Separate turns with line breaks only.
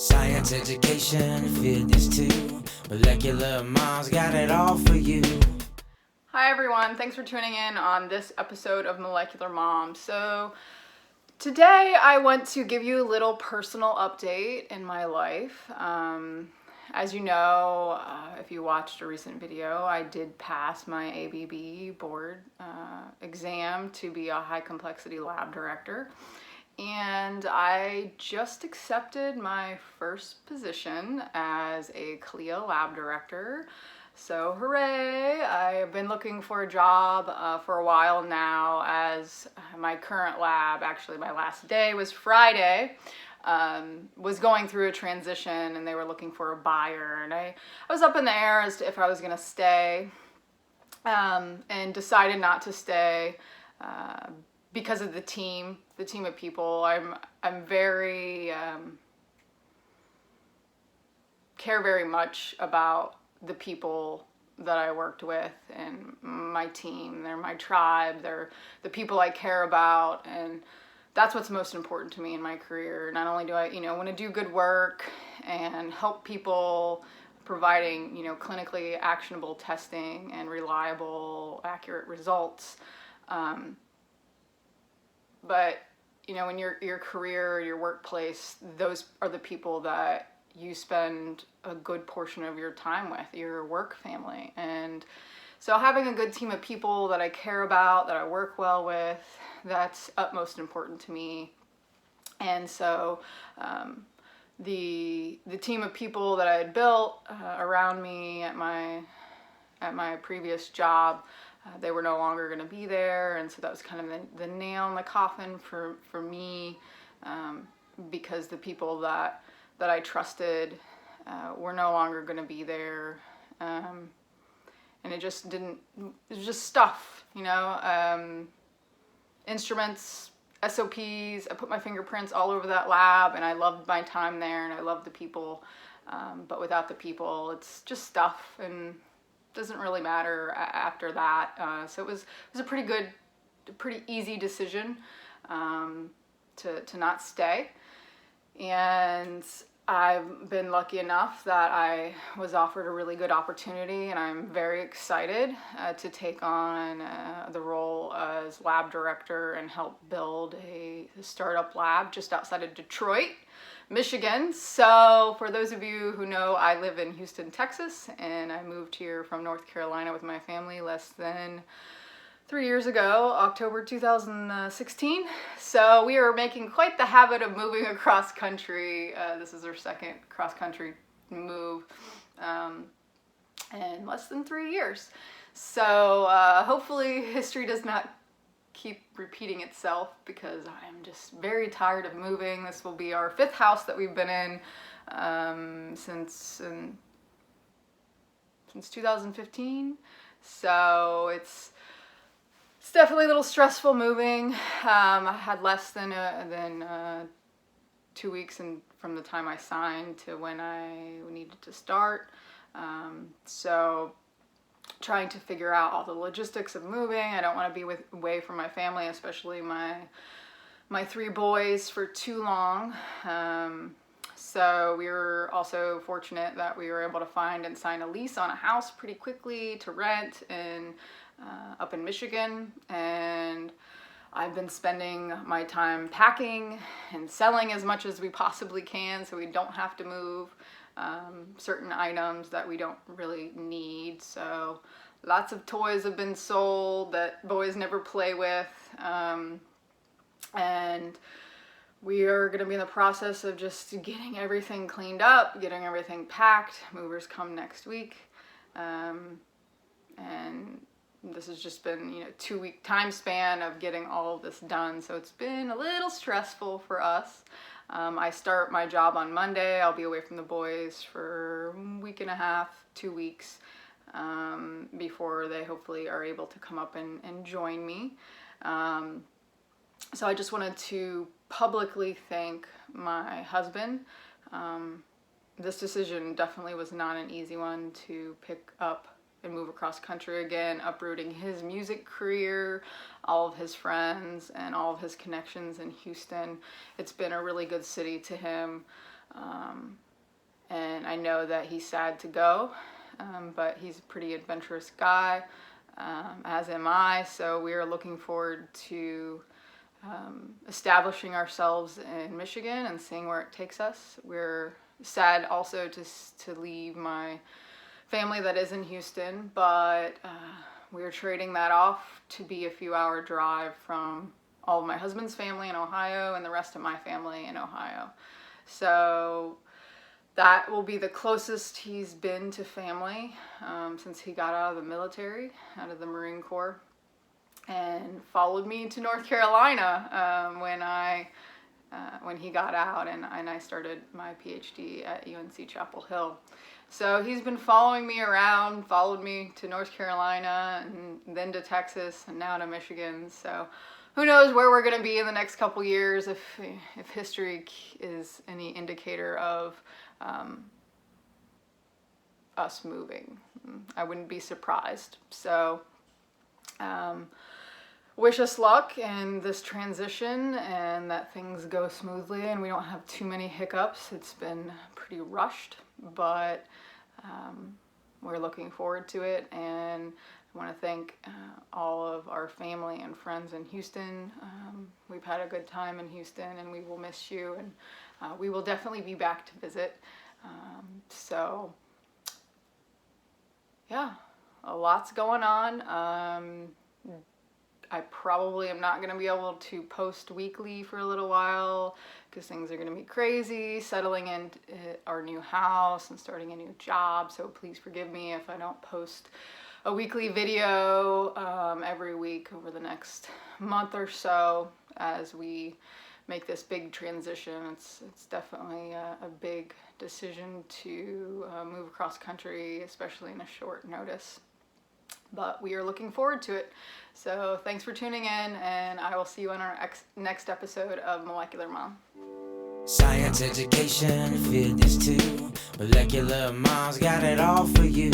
Science, education, fitness too. Molecular Mom's got it all for you.
Hi everyone, thanks for tuning in on this episode of Molecular Mom. So today I want to give you a little personal update in my life. As you know, if you watched a recent video, I did pass my ABB board exam to be a high complexity lab director. And I just accepted my first position as a CLIA lab director. So hooray! I've been looking for a job for a while now, as my current lab, actually my last day was Friday, was going through a transition and they were looking for a buyer. And I was up in the air as to if I was going to stay, and decided not to stay because of the team of people. I'm very, care very much about the people that I worked with and my team. They're my tribe. They're the people I care about, and that's what's most important to me in my career. Not only do I, want to do good work and help people, providing, clinically actionable testing and reliable, accurate results. But, in your career, your workplace, those are the people that you spend a good portion of your time with, your work family. And so having a good team of people that I care about, that I work well with, that's utmost important to me. And so the team of people that I had built around me at my previous job, they were no longer going to be there, and so that was kind of the nail in the coffin for me, because the people that I trusted were no longer going to be there, and it was just stuff, instruments, SOPs. I put my fingerprints all over that lab, and I loved my time there, and I loved the people, but without the people, it's just stuff, and doesn't really matter after that. So it was a pretty easy decision to not stay. And I've been lucky enough that I was offered a really good opportunity, and I'm very excited to take on the role as lab director and help build a startup lab just outside of Detroit, Michigan. So for those of you who know, I live in Houston, Texas, and I moved here from North Carolina with my family less than 3 years ago, October 2016. So we are making quite the habit of moving across country. This is our second cross-country move in less than 3 years. So hopefully history does not keep repeating itself, because I'm just very tired of moving. This will be our 5th house that we've been in since 2015. So it's definitely a little stressful moving. I had less than 2 weeks from the time I signed to when I needed to start. So trying to figure out all the logistics of moving. I don't want to be away from my family, especially my 3 boys, for too long. So we were also fortunate that we were able to find and sign a lease on a house pretty quickly to rent up in Michigan. And I've been spending my time packing and selling as much as we possibly can, so we don't have to move certain items that we don't really need. So lots of toys have been sold that boys never play with, and we are going to be in the process of just getting everything cleaned up, getting everything packed. Movers come next week, and this has just been 2-week time span of getting all of this done. So it's been a little stressful for us. I start my job on Monday. I'll be away from the boys for a week and a half, 2 weeks, before they hopefully are able to come up and join me. So I just wanted to publicly thank my husband. This decision definitely was not an easy one to pick up and move across country again, uprooting his music career, all of his friends, and all of his connections in Houston. It's been a really good city to him. And I know that he's sad to go, but he's a pretty adventurous guy, as am I. So we are looking forward to establishing ourselves in Michigan and seeing where it takes us. We're sad also to leave my family that is in Houston, but we're trading that off to be a few-hour drive from all of my husband's family in Ohio and the rest of my family in Ohio. So that will be the closest he's been to family since he got out of the military, out of the Marine Corps, and followed me to North Carolina when he got out, and I started my PhD at UNC Chapel Hill. So he's been following me around, followed me to North Carolina, and then to Texas, and now to Michigan. So who knows where we're going to be in the next couple years if history is any indicator of us moving. I wouldn't be surprised. So wish us luck in this transition and that things go smoothly and we don't have too many hiccups. It's been pretty rushed, but we're looking forward to it, and I want to thank all of our family and friends in Houston. We've had a good time in Houston, and we will miss you, and we will definitely be back to visit. So yeah, a lot's going on. I probably am not going to be able to post weekly for a little while because things are going to be crazy, settling in our new house and starting a new job. So please forgive me if I don't post a weekly video every week over the next month or so as we make this big transition. It's definitely a big decision to move across country, especially in a short notice. But we are looking forward to it. So thanks for tuning in, and I will see you on our next episode of Molecular Mom.
Science education, fitness too. Molecular Mom's got it all for you.